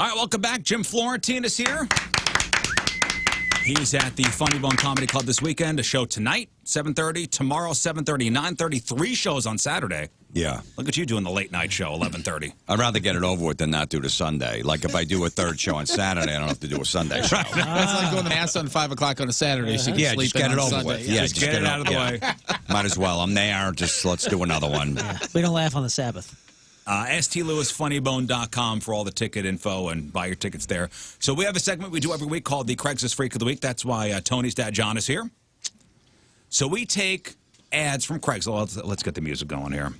All right, welcome back. Jim Florentine is here. He's at the Funny Bone Comedy Club this weekend. A show tonight, 7:30. Tomorrow, 7:30, 9:30. 3 shows on Saturday. Yeah. Look at you doing the late night show, 11:30. I'd rather get it over with than not do the Sunday. Like if I do a third show on Saturday, I don't have to do a Sunday show. It's like going to mass on 5 o'clock on a Saturday. So you can sleep just get in it on over Sunday. with. Yeah, just get it out of the way. Might as well. I'm there. Just let's do another one. We don't laugh on the Sabbath. STLewisFunnyBone.com for all the ticket info and buy your tickets there. So we have a segment we do every week called the Craigslist Freak of the Week. That's why Tony's dad, John, is here. So we take ads from Craigslist. Let's get the music going here.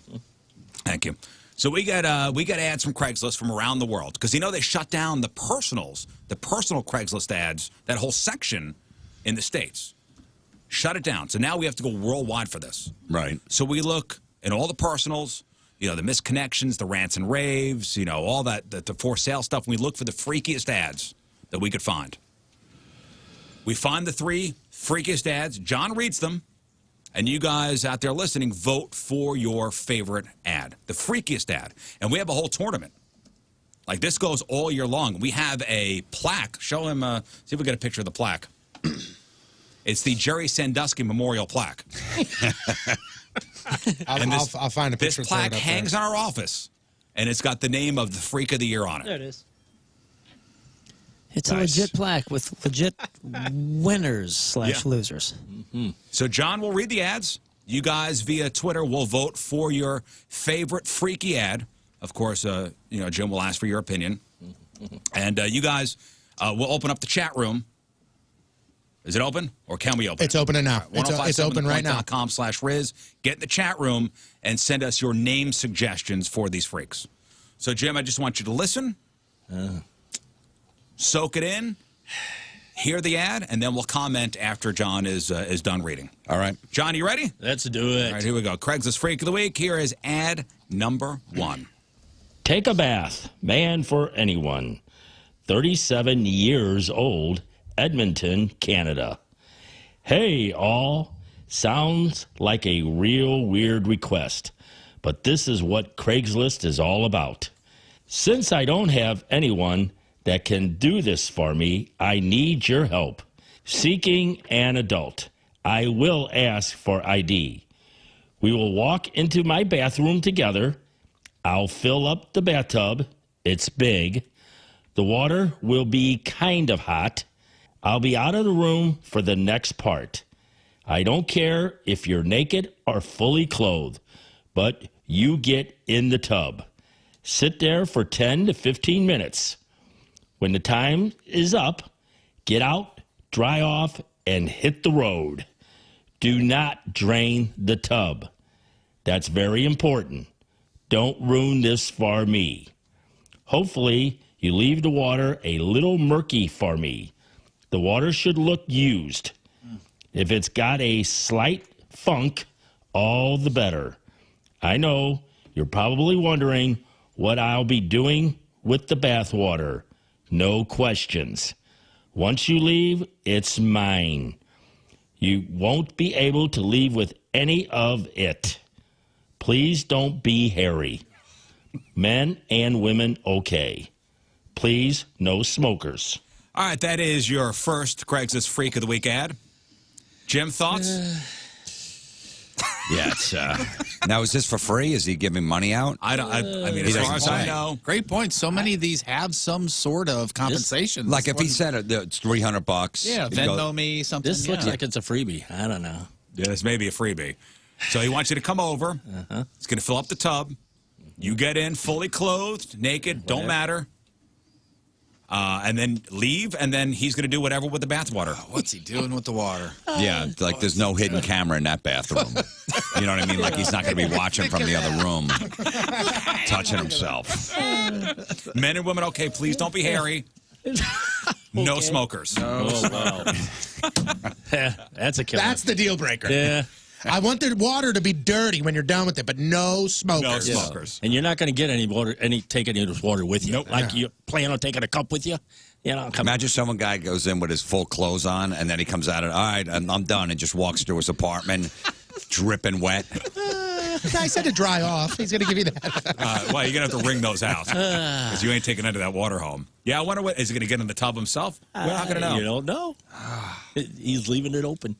Thank you. So we get ads from Craigslist from around the world because, they shut down the personal Craigslist ads, that whole section in the States. Shut it down. So now we have to go worldwide for this. Right. So we look in all the personals, the misconnections, the rants and raves, all that, the for sale stuff. And we look for the freakiest ads that we could find. We find the 3 freakiest ads. John reads them. And you guys out there listening, vote for your favorite ad, the freakiest ad. And we have a whole tournament. Like this goes all year long. We have a plaque. Show him, see if we get a picture of the plaque. It's the Jerry Sandusky Memorial Plaque. I'll find a picture. This plaque hangs in our office, and it's got the name of the Freak of the Year on it. There it is. It's a legit plaque with legit winners / losers. Mm-hmm. So John will read the ads. You guys via Twitter will vote for your favorite freaky ad. Of course, Jim will ask for your opinion. And you guys will open up the chat room. Is it open, or can we open it? It's opening now. It's open right now. .com/Rizz. Get in the chat room and send us your name suggestions for these freaks. So, Jim, I just want you to listen, soak it in, hear the ad, and then we'll comment after John is done reading. All right. John, you ready? Let's do it. All right, here we go. Craigslist Freak of the Week. Here is ad number 1. Take a bath. Man for anyone. 37 years old. Edmonton, Canada. Hey, all. Sounds like a real weird request, but this is what Craigslist is all about. Since I don't have anyone that can do this for me, I need your help. Seeking an adult. I will ask for ID. We will walk into my bathroom together. I'll fill up the bathtub. It's big. The water will be kind of hot. I'll be out of the room for the next part. I don't care if you're naked or fully clothed, but you get in the tub. Sit there for 10 to 15 minutes. When the time is up, get out, dry off, and hit the road. Do not drain the tub. That's very important. Don't ruin this for me. Hopefully, you leave the water a little murky for me. The water should look used. If it's got a slight funk, all the better. I know you're probably wondering what I'll be doing with the bath water. No questions. Once you leave, it's mine. You won't be able to leave with any of it. Please don't be hairy. Men and women, okay. Please, no smokers. All right, that is your first Craigslist Freak of the Week ad. Jim, thoughts? Yeah, it's, now, is this for free? Is he giving money out? I mean, as far as I know. Great point. So many of these have some sort of compensation. Like if he said it's $300. Yeah, Venmo me something. This looks like it's a freebie. I don't know. Yeah, this may be a freebie. So he wants you to come over. He's going to fill up the tub. You get in fully clothed, naked, don't matter. And then leave, and then he's going to do whatever with the bathwater. What's he doing with the water? Yeah, like there's no hidden camera in that bathroom. You know what I mean? Like he's not going to be watching from the other room, touching himself. Men and women, okay, please don't be hairy. No smokers. Oh, wow. That's a killer. That's the deal breaker. Yeah. I want the water to be dirty when you're done with it, but no smokers. No smokers. And you're not going to get any water, take any of this water with you. Nope. Like you plan on taking a cup with you. You know, Imagine some guy goes in with his full clothes on, and then he comes out and, all right, I'm done, and just walks through his apartment, dripping wet. I said to dry off. He's going to give you that. Well, you're going to have to wring those out because you ain't taking into that water home. Yeah, I wonder is he going to get in the tub himself? We're not going to know. You don't know. He's leaving it open.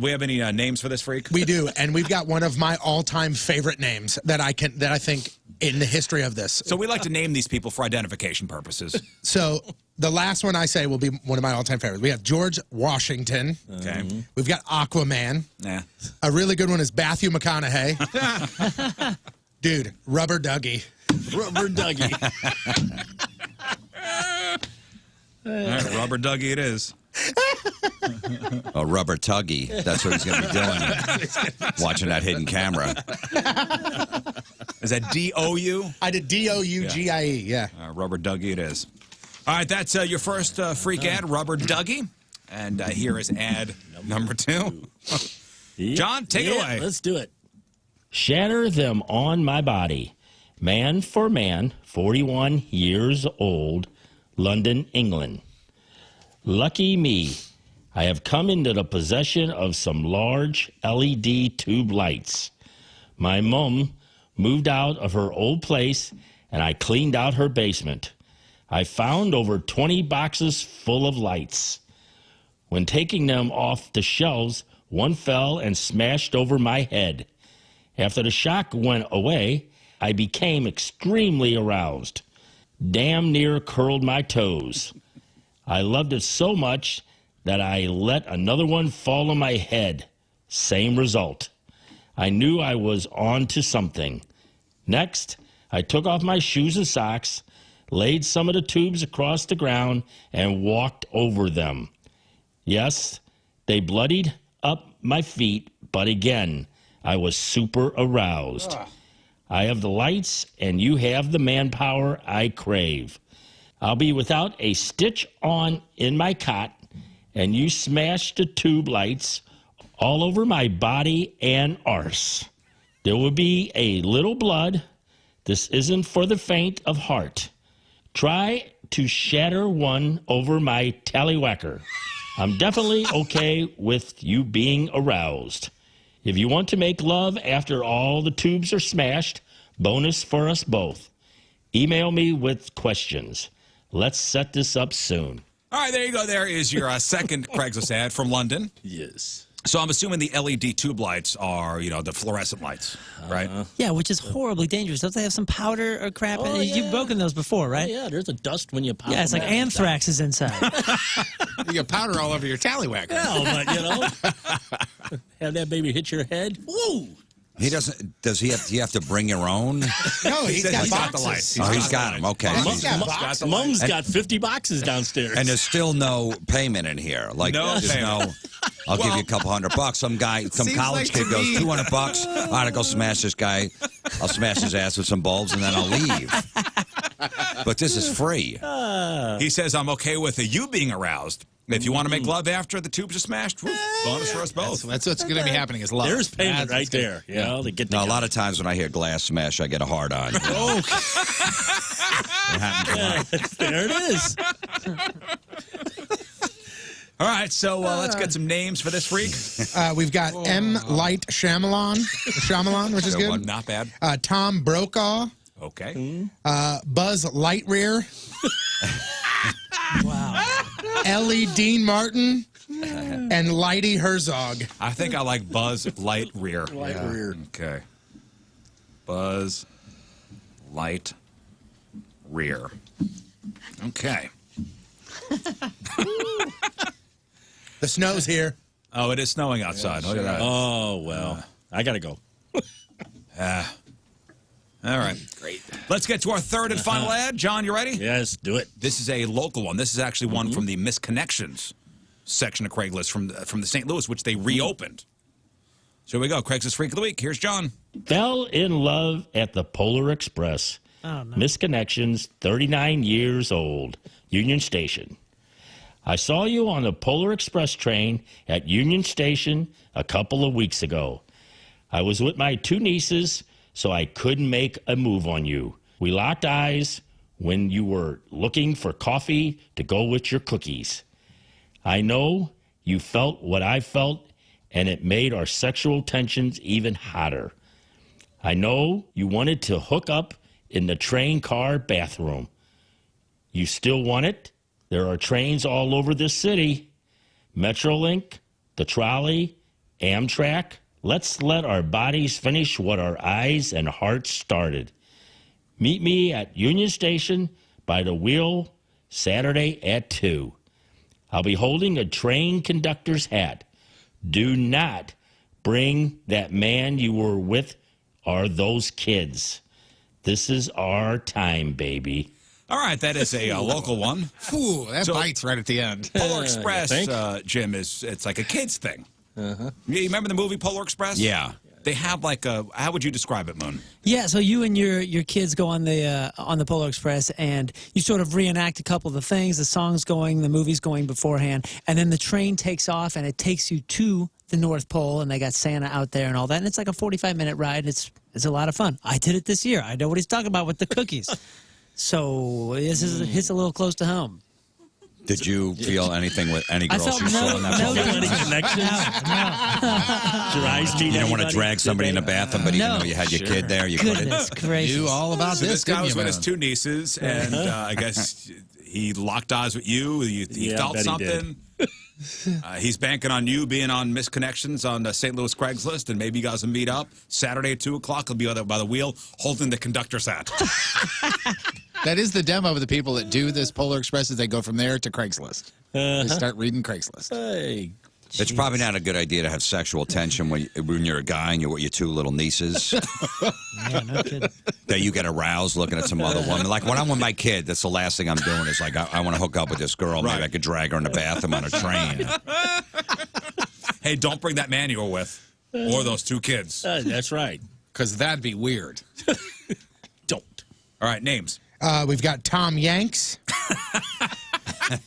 We have any names for this freak? We do, and we've got one of my all-time favorite names that I think in the history of this. So we like to name these people for identification purposes. So the last one I say will be one of my all-time favorites. We have George Washington. Okay. We've got Aquaman. Yeah. A really good one is Matthew McConaughey. Dude, Rubber Dougie. Rubber Dougie. All right, Rubber Dougie it is. A rubber tuggy. That's what he's going to be doing. Watching that hidden camera. Is that D-O-U? I did D-O-U-G-I-E, yeah. Rubber Dougie it is. All right, that's your first freak ad, Rubber Dougie. And here is ad number 2. John, take it away. Let's do it. Shatter them on my body. Man for man, 41 years old, London, England. Lucky me, I have come into the possession of some large LED tube lights. My mum moved out of her old place, and I cleaned out her basement. I found over 20 boxes full of lights. When taking them off the shelves, one fell and smashed over my head. After the shock went away, I became extremely aroused. Damn near curled my toes. I loved it so much that I let another one fall on my head. Same result. I knew I was on to something. Next, I took off my shoes and socks, laid some of the tubes across the ground, and walked over them. Yes, they bloodied up my feet, but again, I was super aroused. I have the lights, and you have the manpower I crave. I'll be without a stitch on in my cot, and you smash the tube lights all over my body and arse. There will be a little blood. This isn't for the faint of heart. Try to shatter one over my tallywhacker. I'm definitely okay with you being aroused. If you want to make love after all the tubes are smashed, bonus for us both. Email me with questions. Let's set this up soon. All right, there you go. There is your second Craigslist ad from London. Yes. So I'm assuming the LED tube lights are, the fluorescent lights, right? Yeah, which is horribly dangerous. Don't they have some powder or crap? Oh, You've broken those before, right? Oh, yeah, there's a dust when you pop Yeah, it's them like out. anthrax is inside. You got powder all over your tallywhacker. No, but, have that baby hit your head. Woo! He doesn't. Does he have? Do you have to bring your own? No, he's got got the boxes. lights. Oh, he's got them. Okay. He's got boxes. Mom's got 50 boxes downstairs. And there's still no payment in here. Like No there's payment. I'll give you a couple $100. Some college kid goes $200. All right, I'll go smash this guy. I'll smash his ass with some bulbs and then I'll leave. But this is free. He says, I'm okay with you being aroused. If you want to make love after the tubes are smashed, whoop, bonus for us both. That's what's going to be happening is love. There's payment That's right there. You know, to get Now, a together. lot of times when I hear glass smash, I get a hard on. Oh, It happens a lot. there it is. All right, so let's get some names for this freak. We've got M. Light Shyamalan, which is good. Not bad. Tom Brokaw, Okay. Buzz Lightrear, Wow. Ellie Dean Martin, and Lighty Herzog. I think I like Buzz Lightrear. Lightrear. Okay. Buzz Light Rear. Okay. The snow's here. Oh, it is snowing outside. Look at that. Oh, well. I got to go. All right. Great. Let's get to our third and final ad. John, you ready? Yes, do it. This is a local one. This is actually one from the Misconnections section of Craigslist from the St. Louis, which they reopened. So here we go. Craigslist Freak of the Week. Here's John. Fell in love at the Polar Express. Oh, no. Misconnections, 39 years old, Union Station. I saw you on the Polar Express train at Union Station a couple of weeks ago. I was with my two nieces, so I couldn't make a move on you. We locked eyes when you were looking for coffee to go with your cookies. I know you felt what I felt, and it made our sexual tensions even hotter. I know you wanted to hook up in the train car bathroom. You still want it? There are trains all over this city. Metrolink, the trolley, Amtrak. Let's let our bodies finish what our eyes and hearts started. Meet me at Union Station by the wheel Saturday at 2. I'll be holding a train conductor's hat. Do not bring that man you were with or those kids. This is our time, baby. All right, that is a local one. Ooh, that bites right at the end. Polar Express, Jim, it's like a kid's thing. You remember the movie Polar Express? Yeah. They have like a, how would you describe it, Moon? Yeah, so you and your kids go on the Polar Express, and you sort of reenact a couple of the things, the song's going, the movie's going beforehand, and then the train takes off, and it takes you to the North Pole, and they got Santa out there and all that, and it's like a 45-minute ride. It's a lot of fun. I did it this year. I know what he's talking about with the cookies. So this hits a little close to home. Did you feel anything with any girls felt you saw in that no, movie? Any connections? Your eyes meet You don't want to anybody? drag somebody in the bathroom, but even No. though you had your kid there, you couldn't. Goodness gracious. You all about So this guy didn't was you, with his man? 2 nieces, and I guess he locked eyes with you. He Yeah, felt I bet he something. He's banking on you being on misconnections on St. Louis Craigslist, and maybe you guys will meet up Saturday at 2 o'clock. He'll be by the wheel holding the conductor's hat. That is the demo of the people that do this Polar Express. They go from there to Craigslist. They start reading Craigslist. Hey, It's probably not a good idea to have sexual tension when you're a guy and you're with your 2 little nieces. Yeah, no kidding. That you get aroused looking at some other woman. Like when I'm with my kid, that's the last thing I'm doing is like, I want to hook up with this girl. Maybe Right. I could drag her in the bathroom on a train. Hey, don't bring that man you were with or those 2 kids. that's right. Because that'd be weird. Don't. All right, names. We've got Tom Yanks.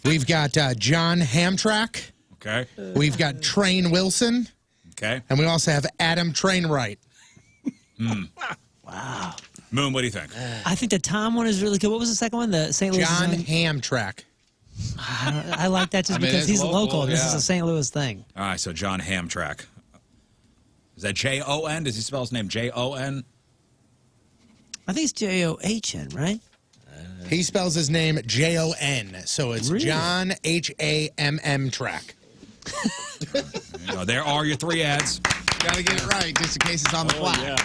We've got Jon Hammtrak. Okay. We've got Train Wilson. Okay. And we also have Adam Trainwright. Wow. Moon, what do you think? I think the Tom one is really good. What was the second one? The St. Louis. John Hammtrak. I like that just I mean, because it's he's local, local. This is yeah. a St. Louis thing. All right, so Jon Hammtrak. Is that Jon? Does he spell his name Jon? I think it's John, right? He spells his name Jon, so it's Really? John Hamm Track. There are your 3 ads. Got to get it right just in case it's on the fly. Yeah.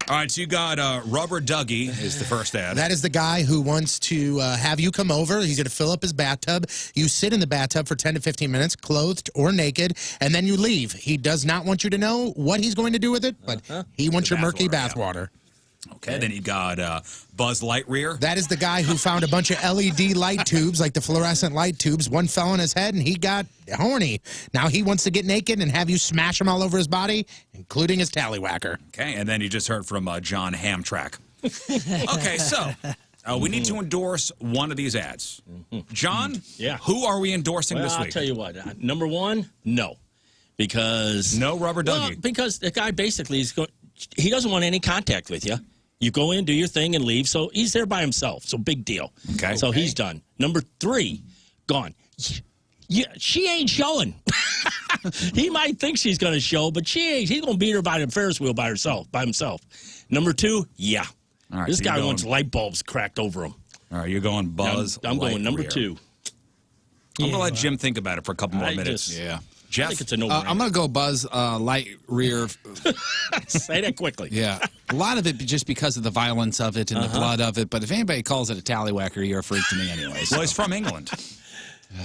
All right, so you got Rubber Dougie is the first ad. That is the guy who wants to have you come over. He's going to fill up his bathtub. You sit in the bathtub for 10 to 15 minutes, clothed or naked, and then you leave. He does not want you to know what he's going to do with it, but he wants The your murky bathwater, bathwater. Okay, then you got Buzz Lightrear. That is the guy who found a bunch of LED light tubes, like the fluorescent light tubes. One fell on his head, and he got horny. Now he wants to get naked and have you smash him all over his body, including his tallywhacker. Okay, and then you just heard from Jon Hammtrak. Okay, so we need to endorse one of these ads. John, Yeah. who are we endorsing Well, this I'll week? tell you what. Number 1, no. Because... No Rubber Well, Dougie. because the guy basically he doesn't want any contact with you. You go in, do your thing, and leave. So he's there by himself. So big deal. Okay. So he's done. Number 3, gone. Yeah, she ain't showing. He might think she's going to show, but she ain't. He's going to beat her by the Ferris wheel by himself. Number 2, yeah. All right, This so guy you're wants going- light bulbs cracked over him. All right, you're going Buzz. I'm going number Lightrear. 2. I'm going to let Jim think about it for a couple more I minutes. just- Yeah. I Jeff, think it's a no-brainer. I'm going to go Buzz Lightrear. Say that quickly. Yeah. A lot of it just because of the violence of it and the blood of it. But if anybody calls it a tallywhacker, you're a freak to me anyway. So. well, he's from England.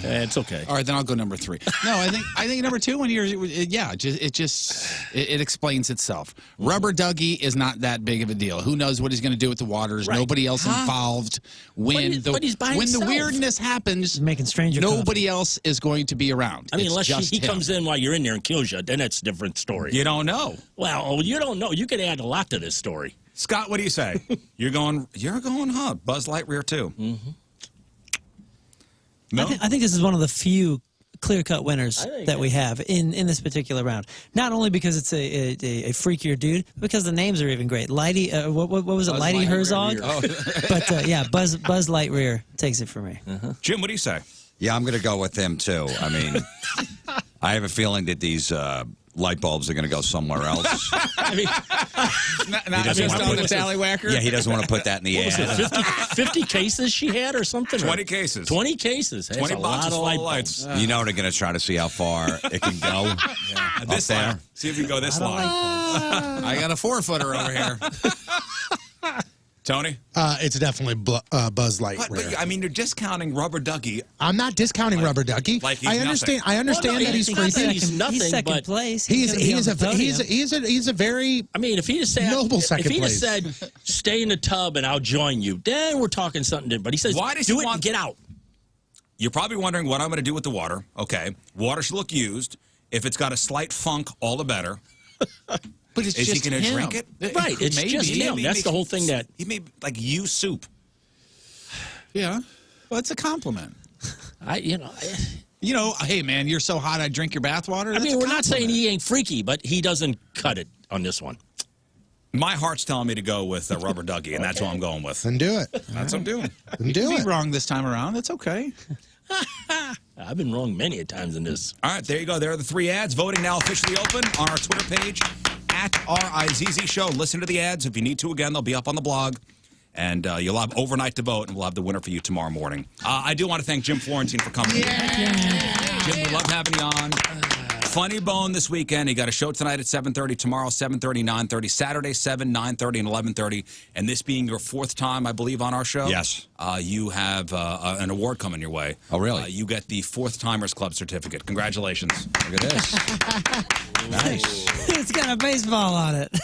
It's okay. All right, then I'll go number 3. No, I think number 2 when it explains itself. Rubber Dougie is not that big of a deal. Who knows what he's going to do with the waters? Right. Nobody else involved. When But he's by when the himself. weirdness happens, Making stranger nobody else is going to be around. I mean, It's unless just he him. comes in while you're in there and kills you, then that's a different story. You don't know. Well, you don't know. You could add a lot to this story. Scott, what do you say? You're going, Buzz Lightrear too. Mm-hmm. No? I think this is one of the few clear-cut winners I think that we have in this particular round. Not only because it's a freakier dude, but because the names are even great. Lighty, what was it? Buzz Lighty Lightrear. Herzog. Oh. But yeah, Buzz Lightrear takes it for me. Jim, what do you say? Yeah, I'm going to go with him, too. I mean, I have a feeling that these light bulbs are going to go somewhere else. I mean, Not just on the tallywhacker. Yeah, he doesn't want to put that in the what was ad. it, 50 cases she had or something? 20 cases. 20 cases. That's 20 a lot boxes of full light of bulbs. lights. You know they're going to try to see how far it can go. This there. line. See if you can go this line. I got a 4-footer over here. Tony? It's definitely Buzz Lightyear. But, I mean, you're discounting Rubber Dougie. I'm not discounting Rubber Ducky. like he's I understand. nothing. I understand that he's creepy. He's nothing, He's second but place. He's gonna a very I mean, if he just said, Noble second if he just place. said, stay in the tub and I'll join you, then we're talking something different. But he says, Why does do he it want- and get out. You're probably wondering what I'm going to do with the water. Okay. Water should look used. If it's got a slight funk, all the better. But it's Is he just going to him. drink it? Right, it's Maybe. just him. That's the whole thing that... He may, like, use soup. Yeah. Well, it's a compliment. You know, Hey, man, you're so hot, I drink your bathwater. I mean, we're not saying he ain't freaky, but he doesn't cut it on this one. My heart's telling me to go with Rubber Dougie, and that's what I'm going with. Then do it. That's what I'm doing. Then do Be it. wrong this time around. It's okay. I've been wrong many a times in this. All right, there you go. There are the 3 ads. Voting now officially open on our Twitter page, @RIZZ Show. Listen to the ads. If you need to, again, they'll be up on the blog. And you'll have overnight to vote, and we'll have the winner for you tomorrow morning. I do want to thank Jim Florentine for coming. Jim, we love having you on. Funny Bone this weekend. He got a show tonight at 7:30, tomorrow 7:30, 9:30, Saturday 7, 9:30, and 11:30. And this being your 4th time, I believe, on our show. Yes. You have an award coming your way. Oh, really? You get the 4th Timers Club certificate. Congratulations. Look at this. Nice. It's got a baseball on it.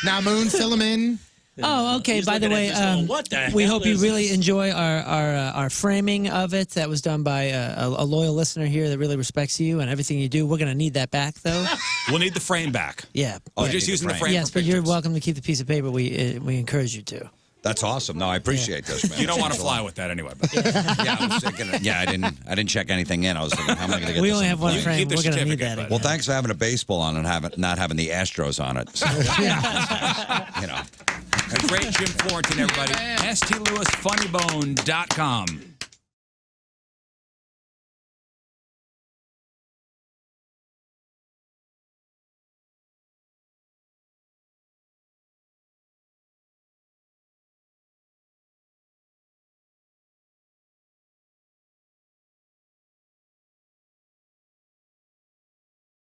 Now, Moon, fill him in. Oh, okay. He's By the looking way, at this going, what the we hell hope you is really this? enjoy our framing of it. That was done by a loyal listener here that really respects you and everything you do. We're going to need that back, though. We'll need the frame back. Yeah. Oh, yeah, just need using the the frame. frame. Yes, for but you're pictures. welcome to keep the piece of paper. We encourage you to. That's awesome. No, I appreciate this, man. You don't want to fly with that anyway. But Yeah, I was thinking. I didn't check anything in. I was thinking, how am I going to get We this only in have the one plane? frame. keep the We're going to need certificate, that. but- Well, thanks for having a baseball on and not having the Astros on it. So, you know. great Jim Florentine, everybody. STLewisFunnyBone.com.